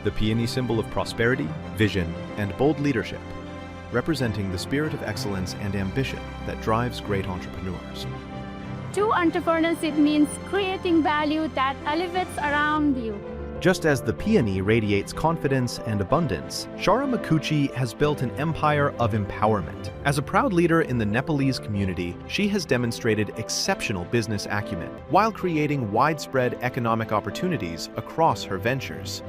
the peony symbol of prosperity, vision, and bold leadership, representing the spirit of excellence and ambition that drives great entrepreneurs. To entrepreneurs, it means creating value that elevates around you. Just as the peony radiates confidence and abundance, Shara Micucci has built an empire of empowerment. As a proud leader in the Nepalese community, she has demonstrated exceptional business acumen while creating widespread economic opportunities across her ventures.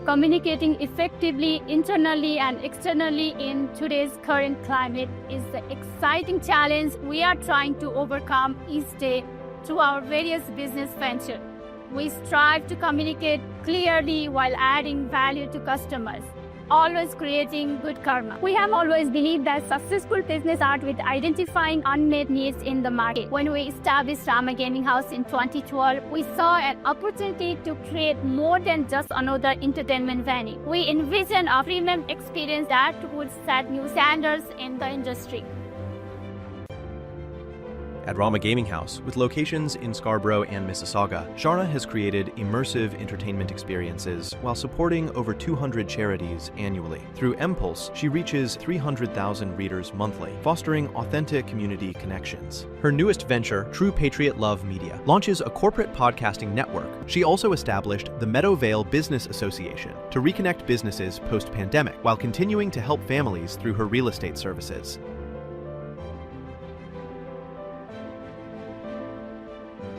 Communicating effectively internally and externally in today's current climate is the exciting challenge we are trying to overcome each day through our various business ventures. We strive to communicate clearly while adding value to customers, always creating good karma. We have always believed that successful business starts with identifying unmet needs in the market. When we established Rama Gaming House in 2012, we saw an opportunity to create more than just another entertainment venue. We envisioned a premium experience that would set new standards in the industry. At Rama Gaming House, with locations in Scarborough and Mississauga, Shara has created immersive entertainment experiences while supporting over 200 charities annually. Through Impulse, she reaches 300,000 readers monthly, fostering authentic community connections. Her newest venture, True Patriot Love Media, launches a corporate podcasting network. She also established the Meadowvale Business Association to reconnect businesses post-pandemic, while continuing to help families through her real estate services.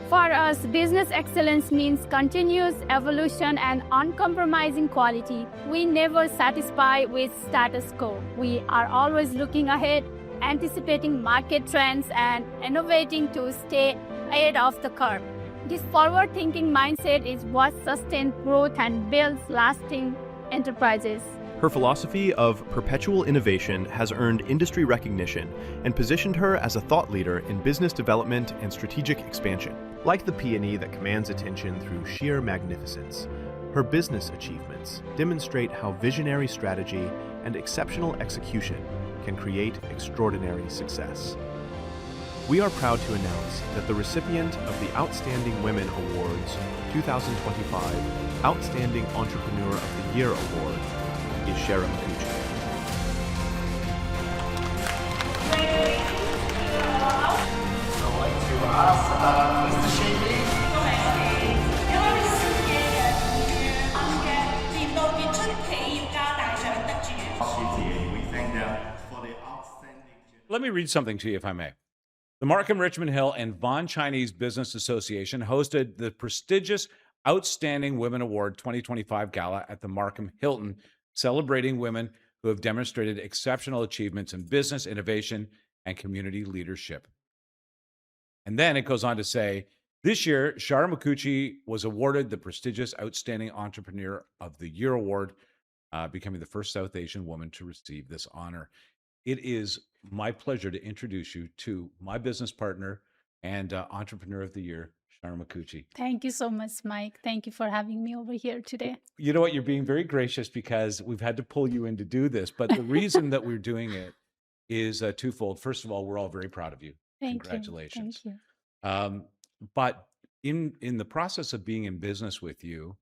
For us, business excellence means continuous evolution and uncompromising quality. We never satisfy with status quo. We are always looking ahead, anticipating market trends, and innovating to stay ahead of the curve. This forward-thinking mindset is what sustains growth and builds lasting enterprises. Her philosophy of perpetual innovation has earned industry recognition and positioned her as a thought leader in business development and strategic expansion. Like the peony that commands attention through sheer magnificence, her business achievements demonstrate how visionary strategy and exceptional execution can create extraordinary success. We are proud to announce that the recipient of the Outstanding Women Awards 2025 Outstanding Entrepreneur of the Year Award is Shara Micucci. Let me read something to you, if I may. The Markham Richmond Hill and Vaughan Chinese Business Association hosted the prestigious Outstanding Women Award 2025 Gala at the Markham Hilton, celebrating women who have demonstrated exceptional achievements in business, innovation, and community leadership. And then it goes on to say, this year, Shara Micucci was awarded the prestigious Outstanding Entrepreneur of the Year Award, becoming the first South Asian woman to receive this honor. It is my pleasure to introduce you to my business partner and Entrepreneur of the Year, Shara Micucci. Thank you so much, Mike. Thank you for having me over here today. You know what? You're being very gracious because we've had to pull you in to do this. But the reason that we're doing it is twofold. First of all, we're all very proud of you. Congratulations. Thank you. But in the process of being in business with you,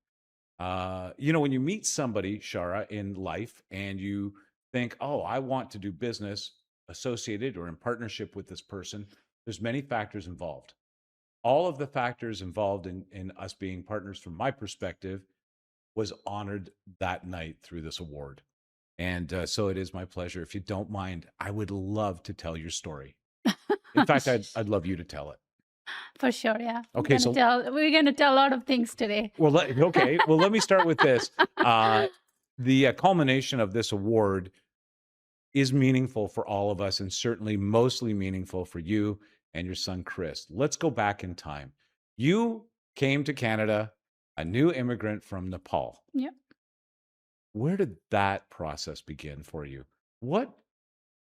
when you meet somebody, Shara, in life and you think, oh, I want to do business associated or in partnership with this person, there's many factors involved. All of the factors involved in us being partners, from my perspective, was honored that night through this award. And so it is my pleasure. If you don't mind, I would love to tell your story. In fact, I'd love you to tell it. For sure, yeah. Okay, we're going to tell a lot of things today. Well, let me start with this. The culmination of this award is meaningful for all of us, and certainly mostly meaningful for you and your son, Chris. Let's go back in time. You came to Canada, a new immigrant from Nepal. Yep. Where did that process begin for you? What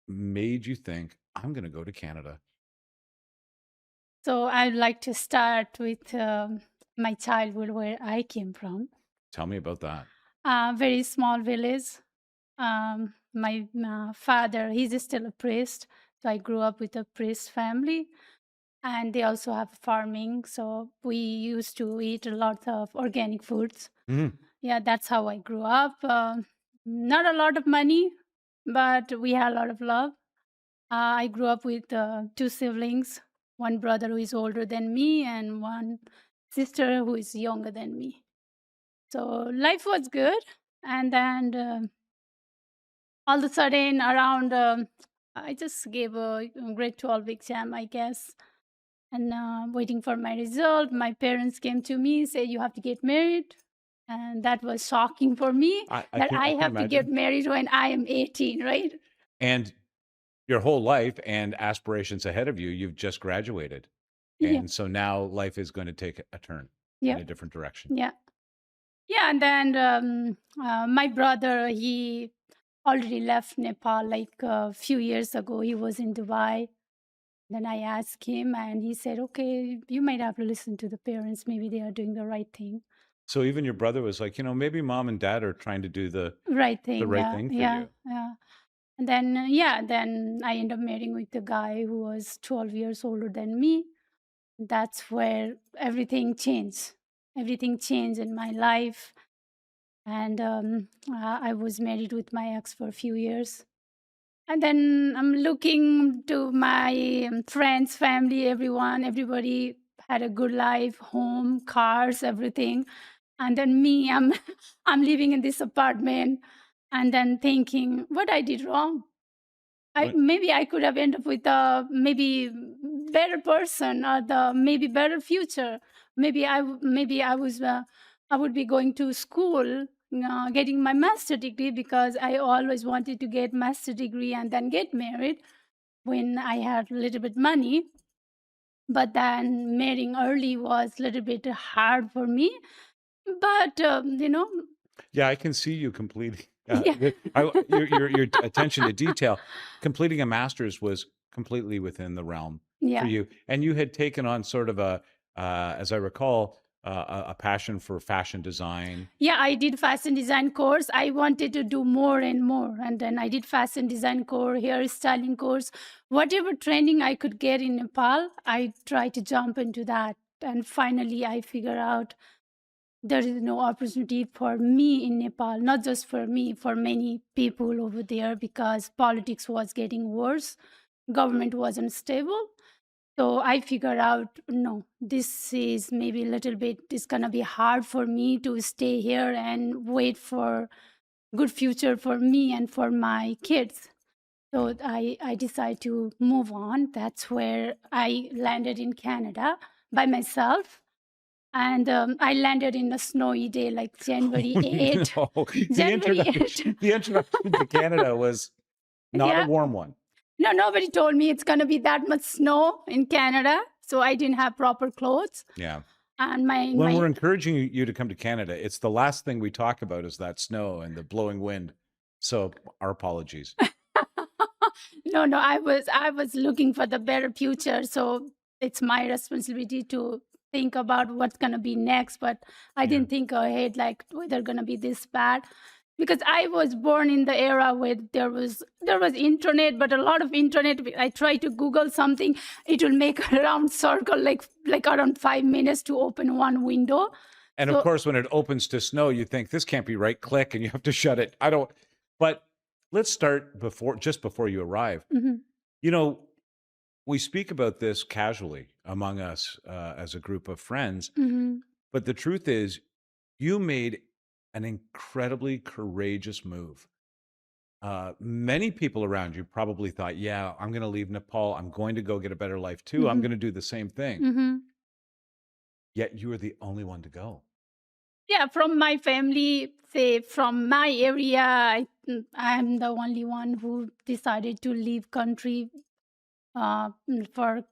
made you think, I'm going to go to Canada? So I'd like to start with my childhood, where I came from. Tell me about that. Very small village. My father, he's still a priest. So I grew up with a priest family. and they also have farming. So we used to eat a lot of organic foods. Mhm. Yeah, that's how I grew up. Not a lot of money, but we had a lot of love. I grew up with two siblings, one brother who is older than me, and one sister who is younger than me. So life was good. And then all of a sudden, around, I just gave a grade 12 exam, I guess, and waiting for my result. My parents came to me, say you have to get married. And that was shocking for me that I I can have to get imagine. married when I am 18, right? And your whole life and aspirations ahead of you, you've just graduated. Yeah. And so now life is going to take a turn in Yeah. a different direction. Yeah. Yeah. And then my brother, he already left Nepal like a few years ago. He was in Dubai. Then I asked him, and he said, okay, you might have to listen to the parents. Maybe they are doing the right thing. So even your brother was like, maybe mom and dad are trying to do the Right the thing. right Yeah. thing for Yeah. you. Yeah. And then, yeah, then I ended up marrying with the guy who was 12 years older than me. That's where everything changed. Everything changed in my life. And I was married with my ex for a few years. And then I'm looking to my friends, family, everyone. Everybody had a good life, home, cars, everything. And then me, I'm I'm living in this apartment, and then thinking what I did wrong. I What? maybe I could have ended up with a maybe better person or the maybe better future. Maybe I was I would be going to school, getting my master degree because I always wanted to get master degree and then get married when I had a little bit money. But then marrying early was a little bit hard for me. But Yeah, I can see you completing yeah, your attention to detail. Completing a master's was completely within the realm for yeah. you, and you had taken on sort of as I recall, a passion for fashion design. Yeah, I did fashion design course. I wanted to do more and more. And then I did fashion design course, hairstyling course, whatever training I could get in Nepal, I tried to jump into that. And finally I figured out there is no opportunity for me in Nepal, not just for me, for many people over there because politics was getting worse. Government wasn't stable. So I figured out, no, this is maybe a little bit, it's going to be hard for me to stay here and wait for good future for me and for my kids. Yeah. So I decided to move on. That's where I landed in Canada by myself. And I landed in a snowy day like January Oh 8th. no, January 8th. the introduction to Canada was not a Yeah. warm one. No, nobody told me it's going to be that much snow in Canada. So I didn't have proper clothes. Yeah. And When we're my encouraging you to come to Canada, it's the last thing we talk about is that snow and the blowing wind. So our apologies. no, I was looking for the better future. So it's my responsibility to think about what's gonna be next. But I Yeah. didn't think ahead like whether gonna be this bad. Because I was born in the era where there was internet, but a lot of internet. I try to Google something, it will make a round circle, like around 5 minutes to open one window. And of So course, when it opens to snow, you think this can't be right. Click, and you have to shut it. I don't. But let's start just before you arrive. mhm, You know, we speak about this casually among us as a group of friends, mhm. but the truth is, you made an incredibly courageous move. Many people around you probably thought, "Yeah, I'm going to leave Nepal. I'm going to go get a better life too. I'm Mhm. going to do the same thing." Mhm. Yet you were the only one to go. Yeah, from my family, say from my area, I'm the only one who decided to leave country for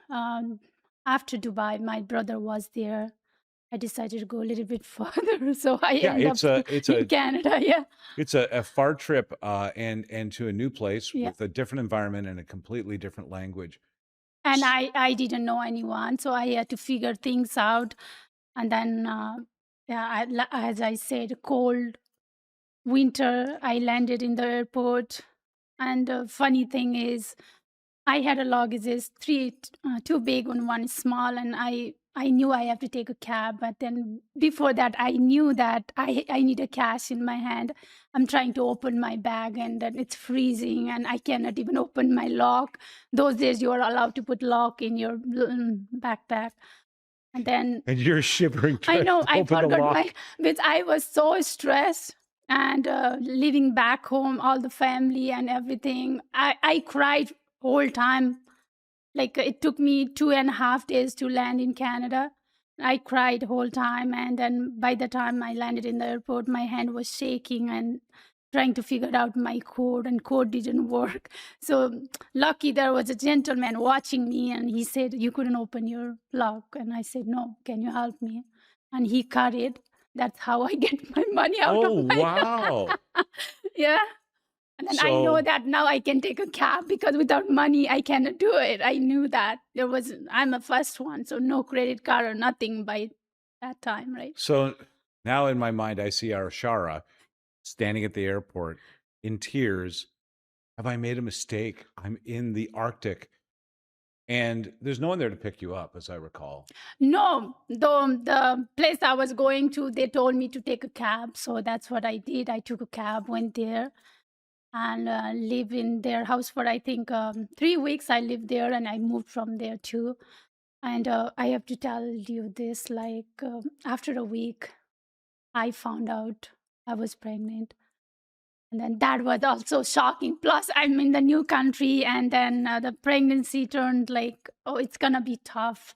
um, after Dubai. My brother was there. I decided to go a little bit further, so I Yeah, end up it's in a Canada. Yeah, it's a far trip and to a new place yeah. with a different environment and a completely different language. And S- I didn't know anyone, so I had to figure things out. And then, yeah, as I said, cold winter. I landed in the airport, and funny thing is, I had a luggage, two big and one small, and I knew I have to take a cab. But then before that, I knew that I need a cash in my hand. I'm trying to open my bag, and then it's freezing, and I cannot even open my lock. Those days, you are allowed to put lock in your backpack. And then And you're shivering I trying know to I open the forgot lock. because I was so stressed and living back home, all the family and everything. I cried whole time. Like it took me 2.5 days to land in Canada. I cried whole time, and then by the time I landed in the airport, my hand was shaking and trying to figure out my code, and code didn't work. So lucky there was a gentleman watching me, and he said, "You couldn't open your lock," and I said, "No, can you help me?" And he cut it. That's how I get my money out Oh, of my wow. yeah. And then I know So, that now I can take a cab because without money I cannot do it. I knew that I'm a first one, so no credit card or nothing by that time, right? so now in my mind, I see our Shara standing at the airport in tears. Have I made a mistake? I'm in the Arctic and there's no one there to pick you up, as I recall. No, the place I was going to, they told me to take a cab, so that's what I did. I took a cab, went there, and lived in their house for I think 3 weeks. I lived there, and I moved from there too. And I have to tell you this, like after a week, I found out I was pregnant. And then that was also shocking. Plus, I'm in the new country, and then the pregnancy turned like, oh, it's gonna be tough.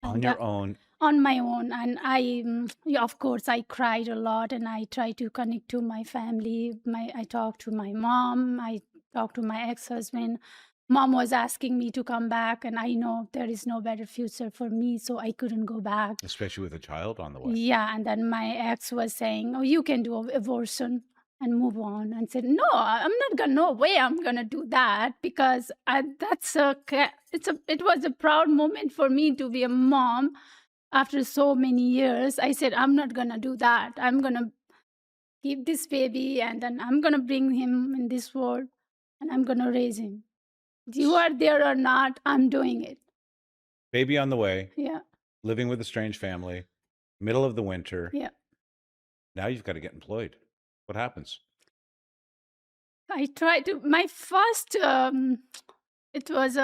On And your own. on my own, and yeah, of course, I cried a lot, and I tried to connect to my family. I talked to my mom. I talked to my ex-husband. Mom was asking me to come back, and I know there is no better future for me, so I couldn't go back. Especially with a child on the way. Yeah, and then my ex was saying, "Oh, you can do abortion and move on," and said, "No, I'm not gonna. No way, I'm gonna do that because it was a proud moment for me to be a mom after so many years." I said, "I'm not gonna do that. I'm gonna keep this baby, and then I'm gonna bring him in this world, and I'm gonna raise him. You are there or not, I'm doing it." Baby on the way, Yeah, living with a strange family, middle of the winter. yeah. Now you've got to get employed. What happens? I tried to. My first, it was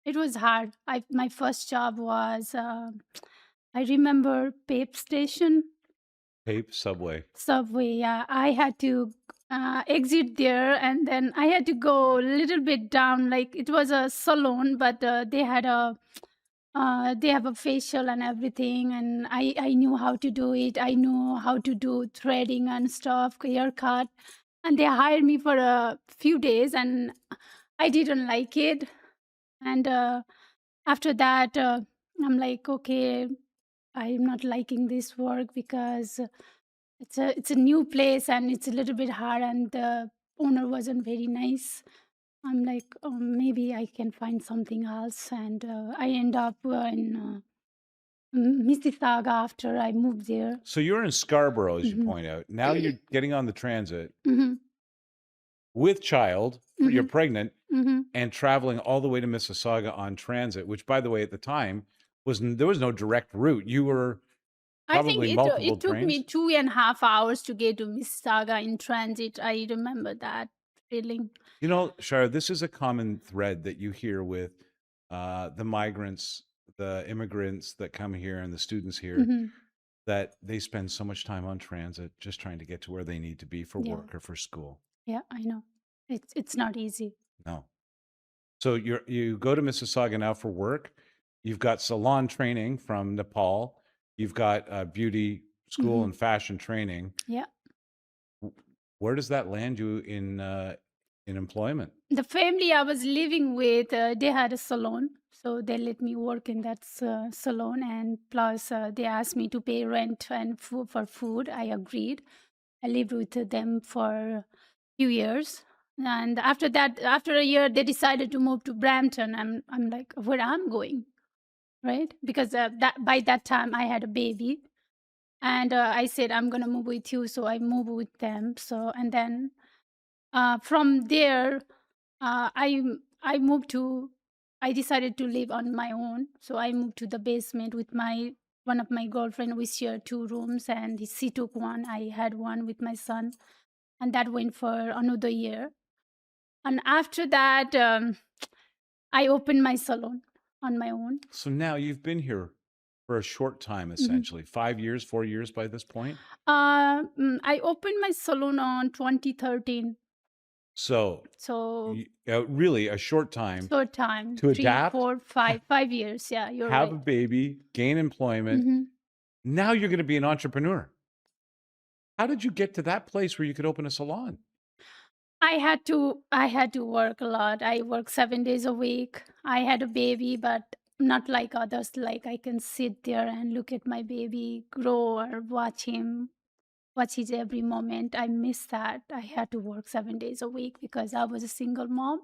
it was hard. My first job was, I remember Pape Station, Tape, subway. Subway. Yeah, I had to exit there, and then I had to go a little bit down. Like it was a salon, but they have a facial and everything, and I knew how to do it. I knew how to do threading and stuff, haircut, and they hired me for a few days, and I didn't like it. And after that, I'm like, okay, I'm not liking this work because it's a new place and it's a little bit hard, and the owner wasn't very nice. I'm like, oh, maybe I can find something else, and I end up in Mississauga after I moved there. So you're in Scarborough, as you Hmm. point out. Now you're getting on the transit Hmm. with child. You're Hmm. pregnant Hmm. and traveling all the way to Mississauga on transit, which, by the way, at the time there was no direct route. You were I think probably multiple it took me trains. 2.5 hours to get to Mississauga in transit. I remember that feeling. You know, Shara, this is a common thread that you hear with the migrants, the immigrants that come here, and the students here, Hmm. that they spend so much time on transit just trying to get to where they need to be for Yeah, work or for school. yeah, I know. It's not easy. No. So you go to Mississauga now for work. You've got salon training from Nepal. You've got beauty school Hmm. and fashion training. Yeah. Where does that land you in employment? The family I was living with, they had a salon, so they let me work in that salon, and plus they asked me to pay rent and for food. I agreed. I lived with them for a few years, and after that, after a year, they decided to move to Brampton. I'm like, where I'm going, right? Because that by that time I had a baby, and I said I'm gonna move with you, so I moved with them. So and then from there, I I decided to live on my own. So I moved to the basement with my one of my girlfriend. We shared 2 rooms, and she took one. I had one with my son, and that went for another year. And after that, I opened my salon on my own. So now you've been here for a short time, Mhm. essentially 5 years, 4 years by this point. I opened my salon on 2013. So So really a short time short time, to 3, adapt, 4, 5 years. Yeah, you're have a right. baby, gain employment. Mhm. Now you're going to be an entrepreneur. How did you get to that place where you could open a salon? I had to work a lot. I work 7 days a week. I had a baby, but not like others. Like I can sit there and look at my baby grow or watch his every moment. I miss that. I had to work 7 days a week because I was a single mom.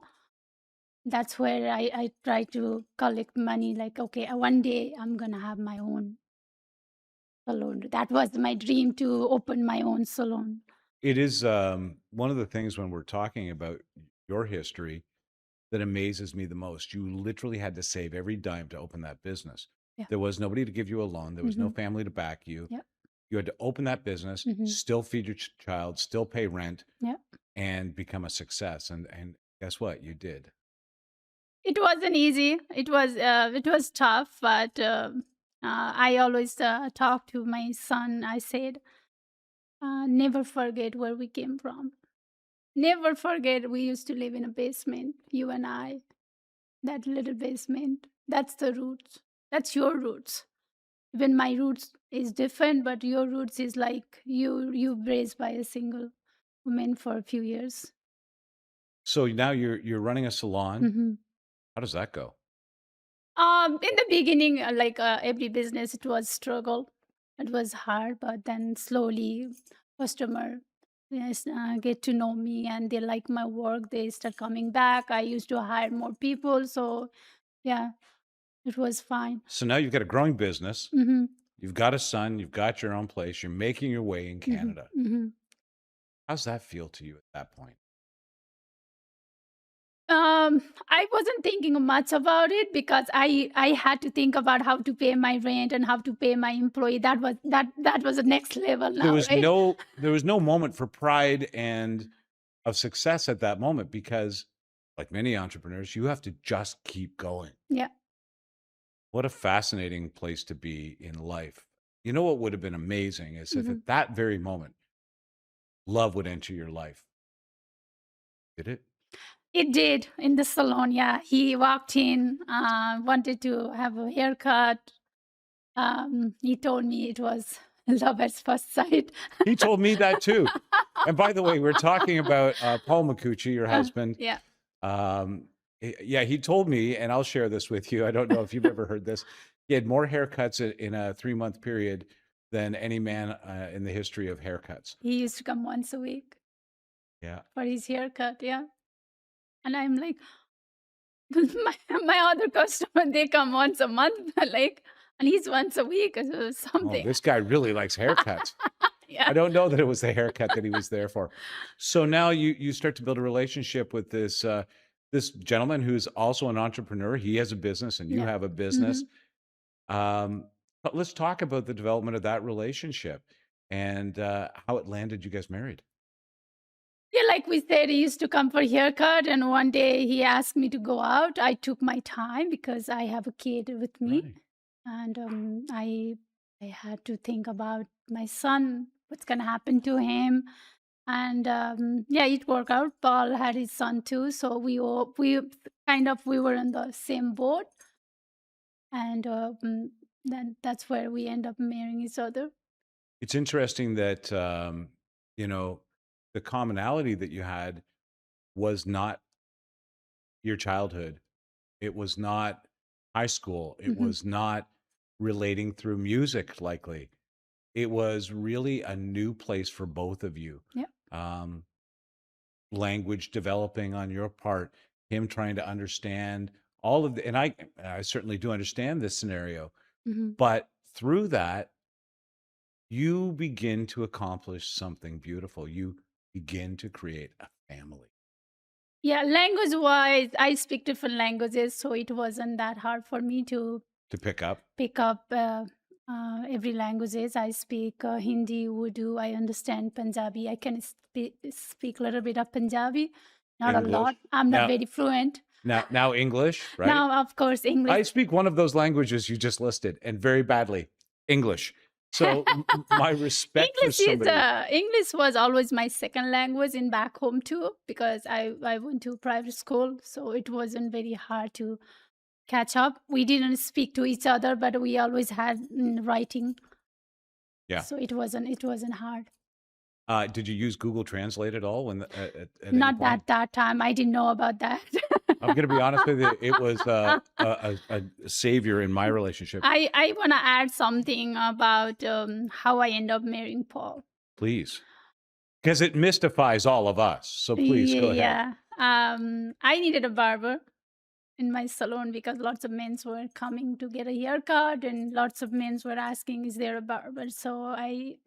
That's where I try to collect money. Like, okay, one day I'm gonna have my own salon. That was my dream, to open my own salon. It is one of the things when we're talking about your history that amazes me the most. You literally had to save every dime to open that business. Yeah. There was nobody to give you a loan. There was no Mhm. family to back you. Yep. You had to open that business, Mhm. still feed your child, still pay rent, Yep. and become a success. And guess what? You did. It wasn't easy. It was tough, but I always talk to my son. I said, never forget where we came from. Never forget we used to live in a basement, you and I. That little basement. That's the roots. That's your roots. Even my roots is different, but your roots is like you raised by a single woman for a few years. So now you're running a salon. Hmm. How does that go? In the beginning, like every business, it was struggle. It was hard, but then slowly, customer yes get to know me and they like my work. They start coming back. I used to hire more people, so yeah, it was fine. So now you've got a growing business. Hmm. You've got a son. You've got your own place. You're making your way in Hmm. Canada. Hmm. How's that feel to you at that point? I wasn't thinking much about it because I had to think about how to pay my rent and how to pay my employee. That was the next level There now, was right? no moment for pride and of success at that moment because, like many entrepreneurs, you have to just keep going. Yeah. What a fascinating place to be in life. You know what would have been amazing is if Hmm. at that very moment, love would enter your life. Did it? It did in the salon. Yeah, he walked in, wanted to have a haircut. He told me it was love at first sight. He told me that too. And by the way, we're talking about Paul Micucci, your husband. Yeah. Um, yeah, he told me, and I'll share this with you. I don't know if you've ever heard this. He had more haircuts in a 3-month period than any man in the history of haircuts. He used to come once a week Yeah. for his haircut. Yeah, and I'm like, my other customer, they come once a month, like, and he's once a week or Oh, something. this guy really likes haircuts. Yeah. I don't know that it was the haircut that he was there for. So now you start to build a relationship with this gentleman who's also an entrepreneur. He has a business and you Yeah. have a Hmm. business. But let's talk about the development of that relationship and how it landed you guys married. Yeah, like we said, he used to come for haircut, and one day he asked me to go out. I took my time because I have a kid with me, Right. and I had to think about my son, what's gonna happen to him, and yeah, it worked out. Paul had his son too, so we were in the same boat, and then that's where we end up marrying each other. It's interesting that you know, the commonality that you had was not your childhood. It was not high school. It Hmm. was not relating through music, likely. It was really a new place for both of you. Yeah. Um, Language developing on your part, him trying to understand all of the, and I certainly do understand this scenario, Hmm. but through that, you begin to accomplish something beautiful. You begin to create a family. Yeah, language-wise, I speak different languages, so it wasn't that hard for me to pick up? pick up every languages. I speak Hindi, Urdu. I understand Punjabi. I can speak a little bit of Punjabi, not a English. lot. I'm not Now, very fluent. now English, right? Now, of course, I English. speak one of those languages you just listed, and very badly, English. So my respect for somebody. English was always my second language in back home too, because I went to private school, so it wasn't very hard to catch up. We didn't speak to each other, but we always had writing. Yeah. So it wasn't hard. Did you use Google Translate at all when at any Not point? that time. I didn't know about that. I'm going to be honest with you. It was a savior in my relationship. I want to add something about how I end up marrying Paul. Please. Because it mystifies all of us. So please go ahead. Yeah. I needed a barber in my salon because lots of men were coming to get a haircut and lots of men were asking, is there a barber? So I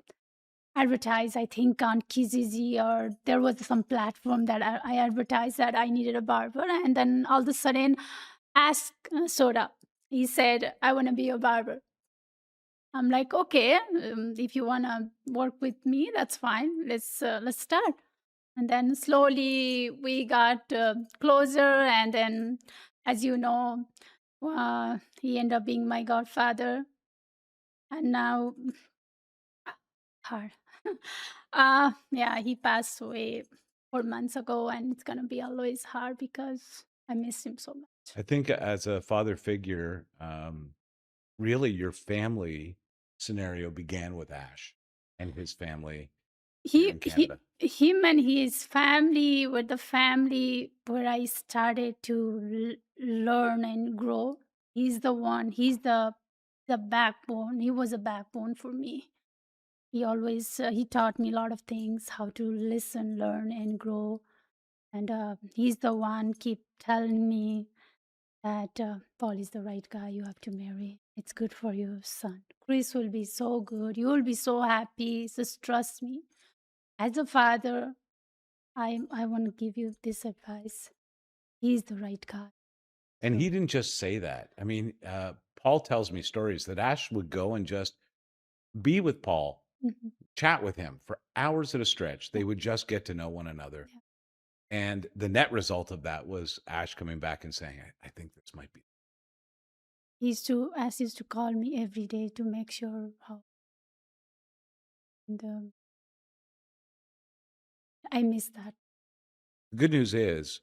advertised, I think, on Kijiji, or there was some platform that I advertised that I needed a barber. And then all of a sudden, Ask showed up. He said, I want to be a barber. I'm like, okay, if you want to work with me, that's fine. Let's start. And then slowly we got closer. And then, as you know, he ended up being my godfather. And now, hard. Yeah, he passed away 4 months ago, and it's gonna be always hard because I miss him so much. I think as a father figure, really your family scenario began with Ash and his family here in Canada. Him and his family were the family where I started to learn and grow. He's the one. He's the backbone. He was a backbone for me. He always he taught me a lot of things, how to listen, learn, and grow. And he's the one keep telling me that Paul is the right guy you have to marry. It's good for your son. Chris will be so good. You will be so happy. Just trust me. As a father, I want to give you this advice. He's the right guy. And he didn't just say that. I mean, Paul tells me stories that Ash would go and just be with Paul, chat with him for hours at a stretch. They would just get to know one another. Yeah. And the net result of that was Ash coming back and saying, I think this might be. Ash used to call me every day to make sure how. And I miss that. The good news is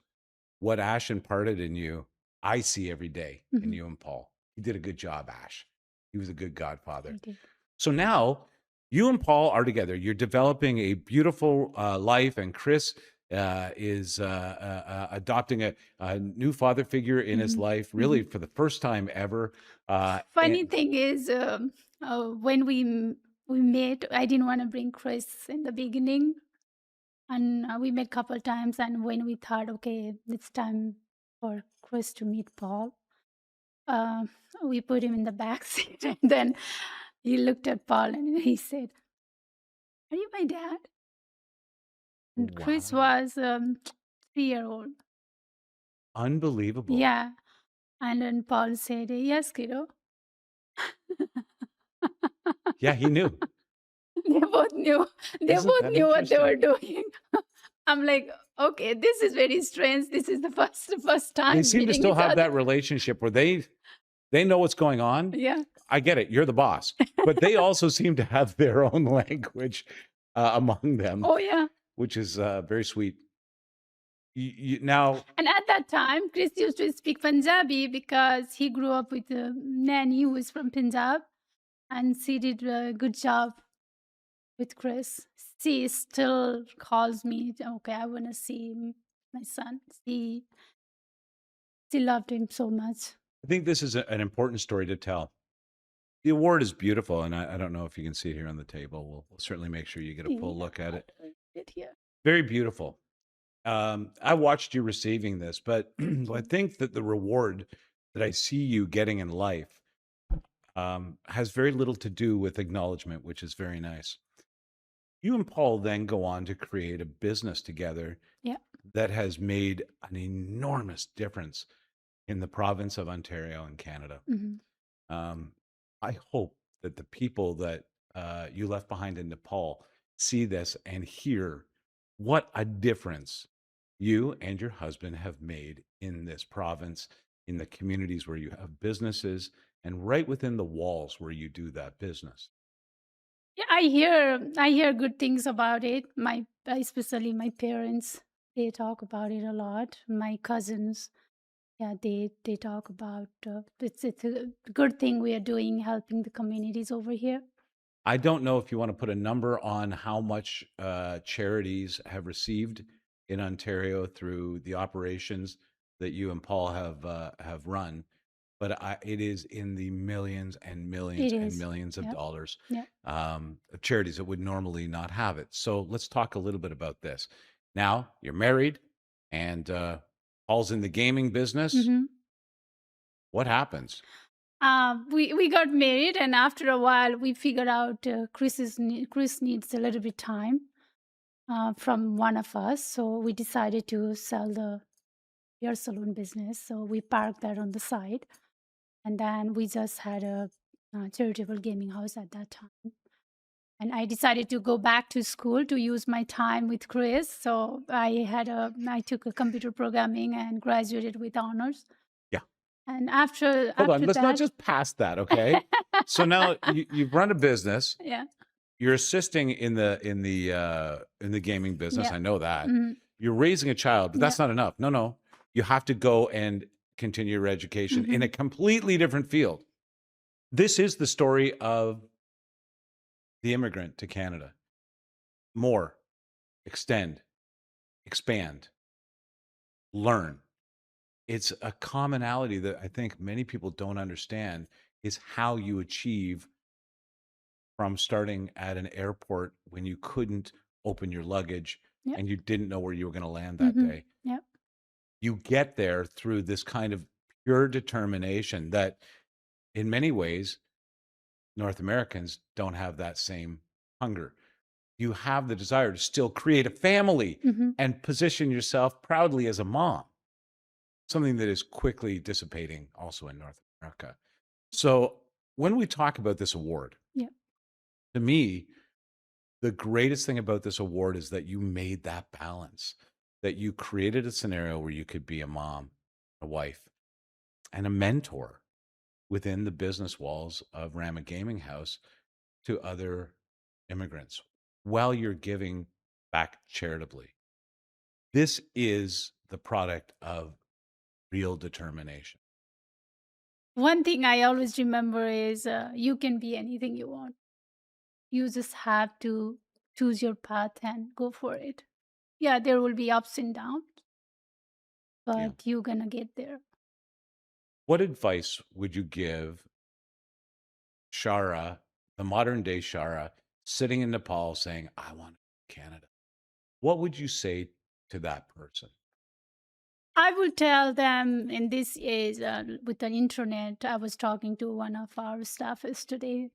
what Ash imparted in you, I see every day in you and Paul. You did a good job, Ash. He was a good godfather. So now you and Paul are together. You're developing a beautiful life, and Chris is adopting a new father figure in his life, really for the first time ever. Funny thing is, when we met, I didn't want to bring Chris in the beginning. And we met a couple times. And when we thought, okay, it's time for Chris to meet Paul, we put him in the back seat. And then he looked at Paul and he said, are you my dad? And Chris was 3-year-old. Unbelievable. Yeah. And then Paul said, yes, kiddo. Yeah, he knew. They both knew. They both knew what they were doing. I'm like, okay, this is very strange. This is the first time. They seem to still have that relationship where they know what's going on. Yeah. I get it. You're the boss. But they also seem to have their own language among them. Oh, yeah. Which is very sweet. Now. And at that time, Chris used to speak Punjabi because he grew up with a nanny who is from Punjab. And she did a good job with Chris. She still calls me, okay, I want to see my son. She loved him so much. I think this is an important story to tell. The award is beautiful, and I don't know if you can see it here on the table. We'll certainly make sure you get a full look at it. Very beautiful. I watched you receiving this, but I think that the reward that I see you getting in life has very little to do with acknowledgement, which is very nice. You and Paul then go on to create a business together that has made an enormous difference in the province of Ontario in Canada. Mhm. Um, I hope that the people that you left behind in Nepal see this and hear what a difference you and your husband have made in this province, in the communities where you have businesses, and right within the walls where you do that business. Yeah, I hear good things about it. Especially my parents, they talk about it a lot. My cousins, yeah, they talk about it's a good thing we are doing, helping the communities over here. I don't know if you want to put a number on how much charities have received in Ontario through the operations that you and Paul have run, but it is in the millions and millions It and is. millions of Yep. dollars Yep. of charities that would normally not have it. So let's talk a little bit about this. Now you're married, and Paul's in the gaming business. Hmm. What happens? We got married, and after a while, we figured out Chris needs a little bit time from one of us, so we decided to sell the hair salon business. So we parked that on the side, and then we just had a charitable gaming house at that time. And I decided to go back to school to use my time with Chris. So I took a computer programming and graduated with honors. Yeah. And after Hold on. after Let's not that, just pass that. Okay. So now you've run a business. yeah, You're assisting in the gaming business. yeah, I know that. mhm, You're raising a child, but yeah, that's not enough. No, no. You have to go and continue your education in a mhm. completely different field. This is the story of the immigrant to Canada. More, extend, expand, learn. It's a commonality that I think many people don't understand is how you achieve from starting at an airport when you couldn't open your luggage Yep, and you didn't know where you were going to land that mhm, day. yep. You get there through this kind of pure determination that, in many ways, North Americans don't have that same hunger. You have the desire to still create a family Mhm. and position yourself proudly as a mom, something that is quickly dissipating also in North America. So, when we talk about this award, Yeah. to me, the greatest thing about this award is that you made that balance, that you created a scenario where you could be a mom, a wife, and a mentor within the business walls of Rama Gaming House to other immigrants while you're giving back charitably. This is the product of real determination. One thing I always remember is you can be anything you want. You just have to choose your path and go for it. Yeah, there will be ups and downs, Yeah. but you're gonna get there. What advice would you give Shara, the modern day Shara, sitting in Nepal saying, I want Canada? What would you say to that person? I will tell them in this age with the internet. I was talking to one of our staff yesterday.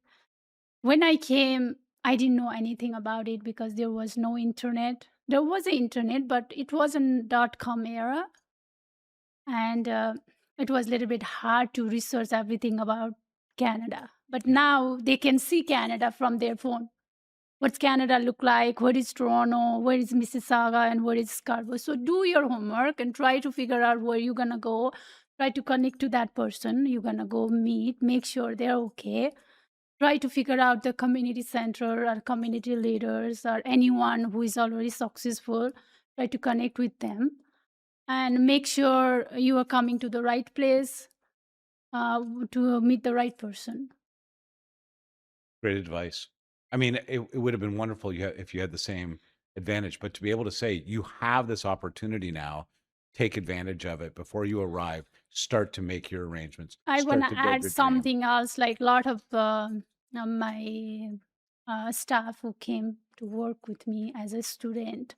When I came, I didn't know anything about it because there was no internet. There was an internet, but it wasn't .com era, and it was a little bit hard to research everything about Canada. But Yeah. now they can see Canada from their phone. What's Canada look like? Where is Toronto? Where is Mississauga? And where is Scarborough? So do your homework and try to figure out where you're gonna go. Try to connect to that person you're gonna go meet. Make sure they're okay. Try to figure out the community center or community leaders or anyone who is already successful. Try to connect with them and make sure you are coming to the right place to meet the right person. Great advice. I mean, it would have been wonderful if you had the same advantage, but to be able to say you have this opportunity now, take advantage of it before you arrive, start to make your arrangements, I want start to to build add your dream. something else. Like a lot of my staff who came to work with me as a student,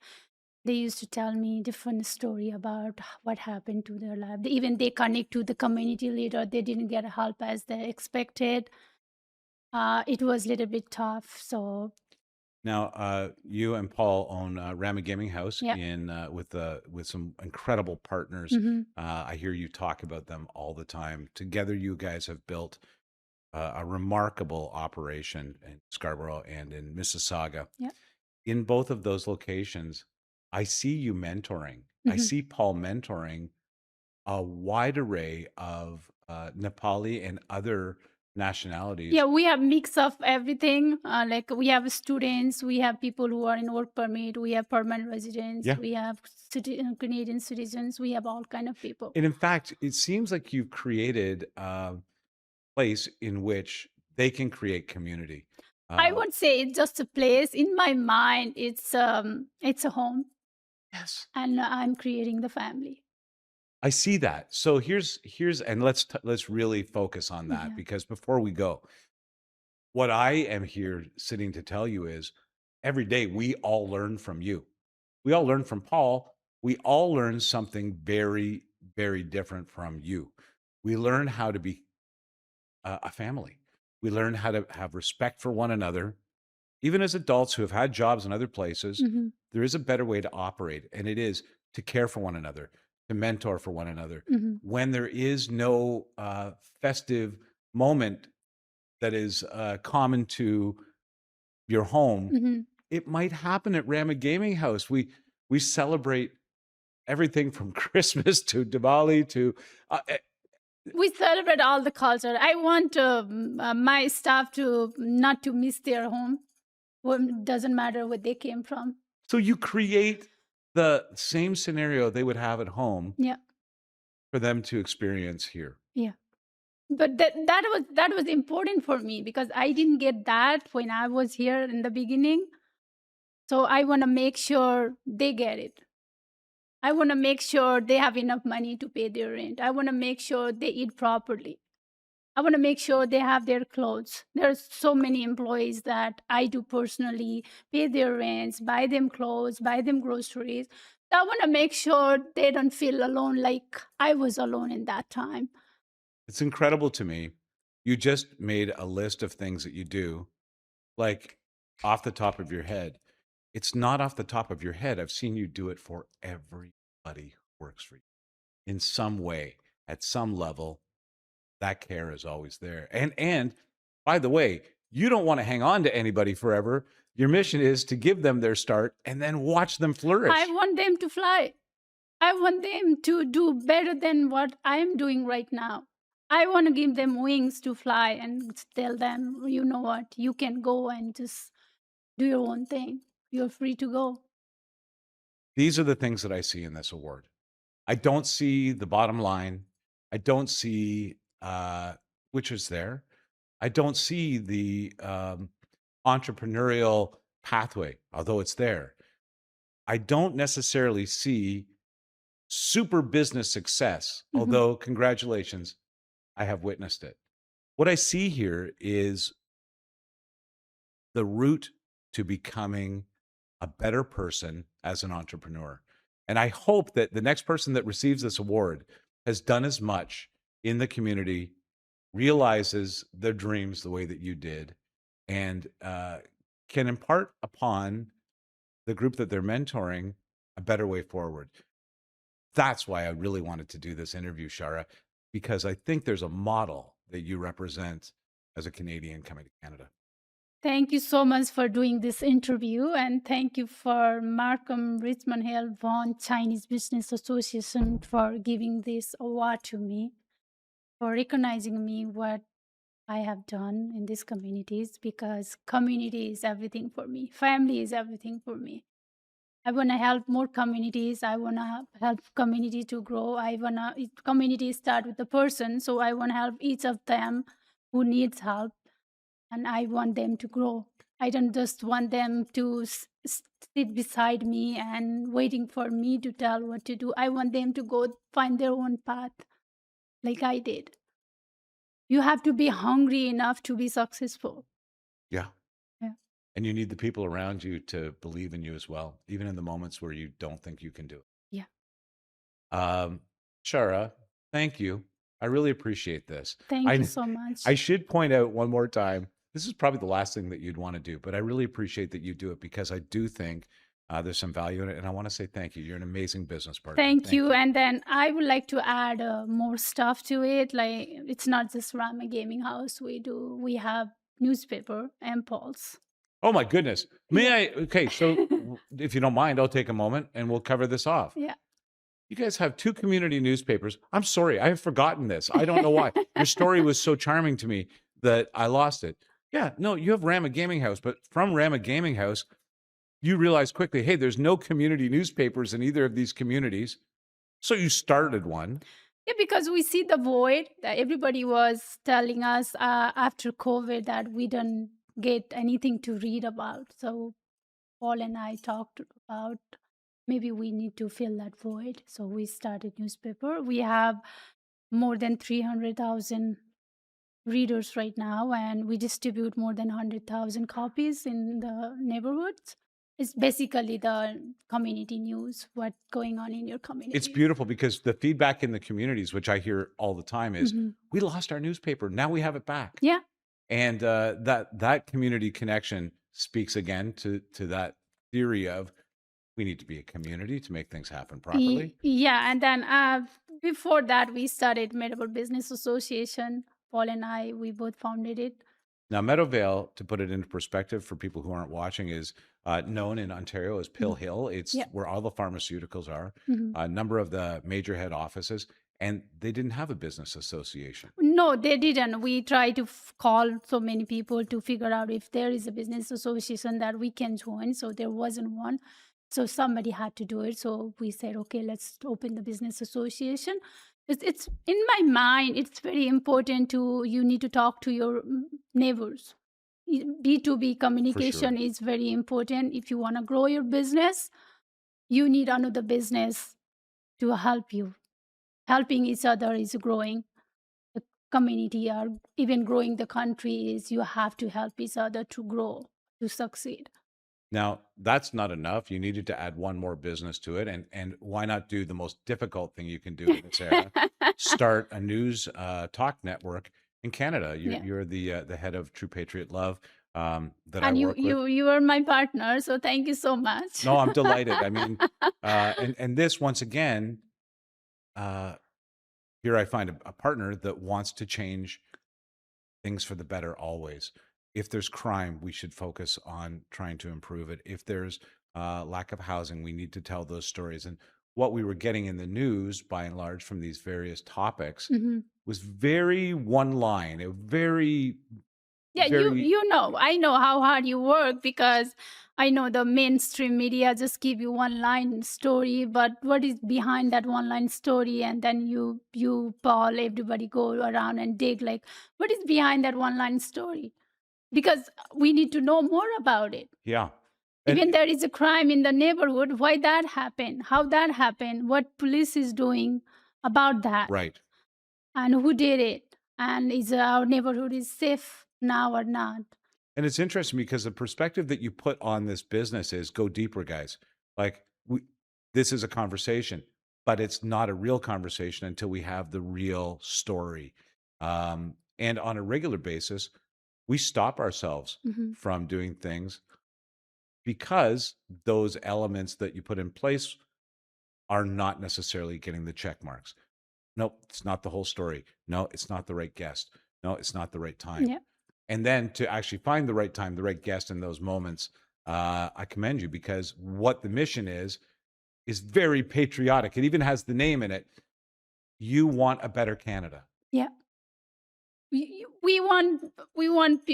they used to tell me different story about what happened to their life. Even they connect to the community leader. They didn't get help as they expected. It was a little bit tough. So Now, you and Paul own Rama Gaming House Yeah. in with some incredible partners. Mhm. I hear you talk about them all the time. Together, you guys have built a remarkable operation in Scarborough and in Mississauga. Yeah. In both of those locations, I see you mentoring. I Mhm. see Paul mentoring a wide array of Nepali and other nationalities. Yeah, we have mix of everything. Like we have students, we have people who are in work permit, we have permanent residents, Yeah. we have Canadian citizens, we have all kind of people. And in fact, it seems like you've created a place in which they can create community. I Uh, won't say it's just a place. In my mind, it's a home, yes. and I'm creating the family. I see that. So here's and let's really focus on that Yeah. because before we go, what I am here sitting to tell you is every day we all learn from you. We all learn from Paul. We all learn something very, very different from you. We learn how to be a family. We learn how to have respect for one another. Even as adults who have had jobs in other places, Hmm. there is a better way to operate, and it is to care for one another, to mentor for one another. Hmm. When there is no festive moment that is common to your home, Hmm. it might happen at Rama Gaming House. We celebrate everything from Christmas to Diwali to We celebrate all the culture. I want my staff to not to miss their home. Well, doesn't matter where they came from. so you create the same scenario they would have at home Yeah, for them to experience here. yeah. But that was important for me because I didn't get that when I was here in the beginning. So I want to make sure they get it. I want to make sure they have enough money to pay their rent. I want to make sure they eat properly. I want to make sure they have their clothes. There's so many employees that I do personally pay their rents, buy them clothes, buy them groceries. So I want to make sure they don't feel alone like I was alone in that time. It's incredible to me. You just made a list of things that you do, like off the top of your head. It's not off the top of your head. I've seen you do it for everybody who works for you in some way, at some level. That care is always there. And by the way, you don't want to hang on to anybody forever. Your mission is to give them their start and then watch them flourish. I want them to fly. I want them to do better than what I'm doing right now. I want to give them wings to fly and tell them, you know what, you can go and just do your own thing. You're free to go. These are the things that I see in this award. I don't see the bottom line. I don't see which is there. I don't see the entrepreneurial pathway, although it's there. I don't necessarily see super business success, Mhm. although congratulations, I have witnessed it. What I see here is the route to becoming a better person as an entrepreneur. And I hope that the next person that receives this award has done as much in the community, realizes their dreams the way that you did, and can impart upon the group that they're mentoring a better way forward. That's why I really wanted to do this interview, Shara, because I think there's a model that you represent as a Canadian coming to Canada. Thank you so much for doing this interview, and thank you for Markham Richmond Hill Vaughan Chinese Business Association for giving this award to me, for recognizing me what I have done in these communities, because community is everything for me. Family is everything for me. I want to help more communities. I want to help community to grow. I want to community start with the person, so I want to help each of them who needs help, and I want them to grow. I don't just want them to sit beside me and waiting for me to tell what to do. I want them to go find their own path like I did. You have to be hungry enough to be successful. Yeah. Yeah. And you need the people around you to believe in you as well, even in the moments where you don't think you can do it. Yeah. Shara, thank you. I really appreciate this. Thank you I so much. I should point out one more time This is probably the last thing that you'd want to do, but I really appreciate that you do it because I do think there's some value in it. And I want to say thank you. You're an amazing business partner. Thank you. And then I would like to add more stuff to it. Like, it's not just Rama Gaming House. We have newspaper and Pulse. Oh my goodness. Okay, so if you don't mind, I'll take a moment and we'll cover this off. Yeah. You guys have 2 community newspapers. I'm sorry, I have forgotten this. I don't know why. Your story was so charming to me that I lost it. Yeah, no, you have Rama Gaming House, but from Rama Gaming House, you realize quickly, hey, there's no community newspapers in either of these communities. So you started one. Yeah, because we see the void that everybody was telling us after COVID that we didn't get anything to read about. So Paul and I talked about maybe we need to fill that void. So we started newspaper. We have more than 300,000 readers right now, and we distribute more than 100,000 copies in the neighborhoods. It's basically the community news, what's going on in your community. It's beautiful because the feedback in the communities, which I hear all the time, is we lost our newspaper. Now we have it back. Yeah. And that community connection speaks again to that theory of we need to be a community to make things happen properly. Yeah. And then before that, we started Meadowvale Business Association. Paul and I, we both founded it. Now, Meadowvale, to put it into perspective for people who aren't watching, is known in Ontario as Pill Hill. It's where all the pharmaceuticals are, a number of the major head offices, and they didn't have a business association. No, they didn't. We tried to call so many people to figure out if there is a business association that we can join. So there wasn't one. So somebody had to do it. So we said, okay, let's open the business association. It's in my mind, it's very important you need to talk to your neighbors. B2B communication is very important. If you want to grow your business, you need another business to help you. Helping each other is growing the community, or even growing the country. Is you have to help each other to grow, to succeed. Now, that's not enough. You needed to add one more business to it. And why not do the most difficult thing you can do in this era? Start a news talk network in Canada. You're the head of True Patriot Love that I work with. You are my partner, so thank you so much. No, I'm delighted. I mean, and this, once again, here I find a partner that wants to change things for the better always. If there's crime, we should focus on trying to improve it. If there's lack of housing, we need to tell those stories. And what we were getting in the news, by and large, from these various topics was very one line, very... Yeah, I know how hard you work, because I know the mainstream media just give you one line story, but what is behind that one line story? And then you, Paul, everybody go around and dig, like, what is behind that one line story? Because we need to know more about it. Yeah. Even there is a crime in the neighborhood, why that happened, how that happened, what police is doing about that. Right. And who did it, and is our neighborhood is safe now or not. And it's interesting because the perspective that you put on this business is go deeper, guys. Like, this is a conversation, but it's not a real conversation until we have the real story. And on a regular basis, we stop ourselves from doing things because those elements that you put in place are not necessarily getting the check marks. No, it's not the whole story. No, it's not the right guest. No, it's not the right time. Yeah. And then to actually find the right time, the right guest in those moments, I commend you, because what the mission is very patriotic. It even has the name in it. You want a better Canada. Yeah. We want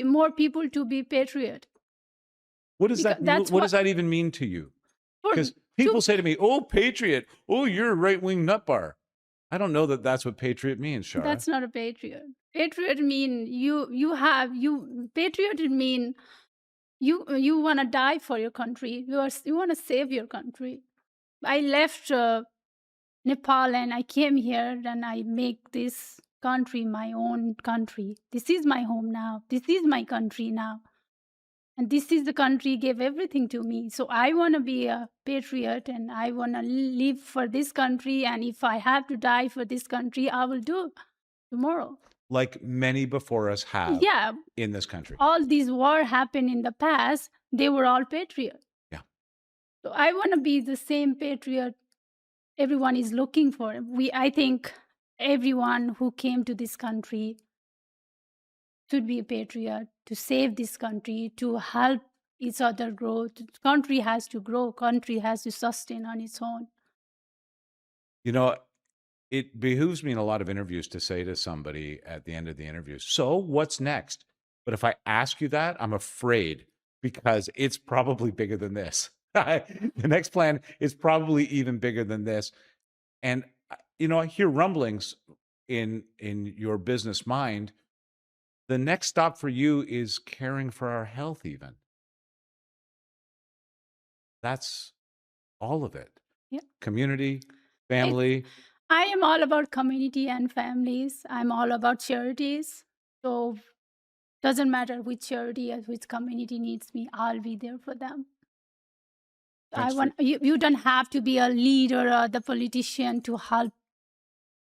more people to be patriot. What does that even mean to you? Because people say to me, "Oh, patriot. Oh, you're a right-wing nut bar." I don't know that that's what patriot means, Shara. That's not a patriot. Patriot mean patriot mean you want to die for your country. You want to save your country. I left Nepal and I came here, and I make this country my own country. This is my home now. This is my country now. And this is the country gave everything to me. So I want to be a patriot, and I want to live for this country. And if I have to die for this country, I will do it tomorrow. like many before us have Yeah, in this country. all these war happened in the past. They were all patriot. Yeah. So I want to be the same patriot everyone is looking for. I think everyone who came to this country should be a patriot to save this country, to help each other grow. The country has to grow. Country has to sustain on its own. You know, it behooves me in a lot of interviews to say to somebody at the end of the interview, so what's next? But if I ask you that, I'm afraid because it's probably bigger than this. The next plan is probably even bigger than this. And I hear rumblings in your business mind. The next stop for you is caring for our health even. That's all of it. Yeah. Community, family. I am all about community and families. I'm all about charities. So doesn't matter which charity or which community needs me, I'll be there for them. Thanks You don't have to be a leader or the politician to help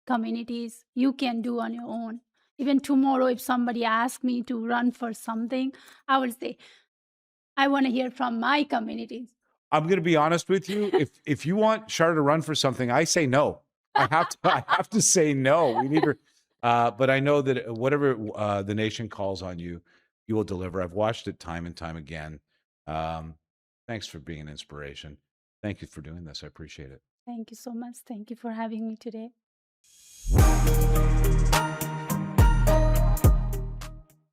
communities. You can do on your own. Even tomorrow, if somebody asks me to run for something, I will say, I want to hear from my communities. I'm going to be honest with you. If you want Shara to run for something, I say no. I have to say no. We need her. But I know that whatever the nation calls on you, you will deliver. I've watched it time and time again. Thanks for being an inspiration. Thank you for doing this. I appreciate it. Thank you so much. Thank you for having me today.